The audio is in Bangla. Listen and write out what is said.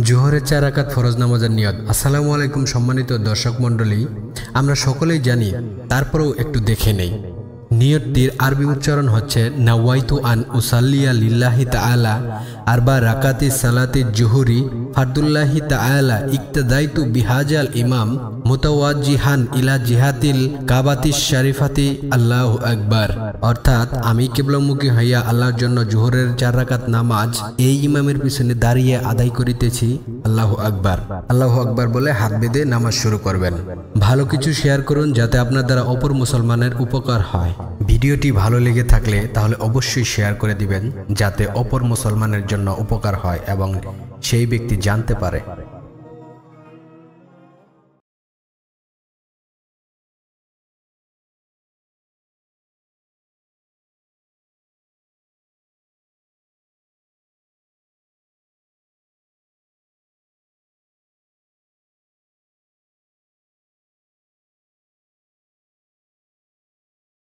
জোহরের 4 রাকাত ফরজ নামাজের নিয়ত। আসসালামু আলাইকুম সম্মানিত দর্শক মণ্ডলী, আমরা সকলেই জানি, তারপরেও একটু দেখে নেই। নিয়তটির আরবি উচ্চারণ হচ্ছে নাওয়াইতু আন উসাল্লিয়া লিল্লাহি তাআলা আরবা রাকাতি সালাতি জুহুরি ফারদুল্লাহি তাআলা ইক্তাদাইতু বিহাজাল ইমাম মুতাওয়াজ্জিহান ইলা জিহাতিল কাবাতিশ শরীফাতি আল্লাহু আকবার। অর্থাৎ আমি কিবলামুখী হইয়া আল্লাহর জন্য জোহরের 4 রাকাত নামাজ এই ইমামের পিছনে দাঁড়িয়ে আদায় করিতেছি। আল্লাহু আকবার। আল্লাহু আকবার বলে হাত বেঁধে নামাজ শুরু করবেন। ভালো কিছু শেয়ার করুন যাতে আপনার দ্বারা অপর মুসলমানের উপকার হয়। ভিডিওটি ভালো লেগে থাকলে তাহলে অবশ্যই শেয়ার করে দিবেন যাতে অপর মুসলমানের জন্য উপকার হয় এবং সেই ব্যক্তি জানতে পারে।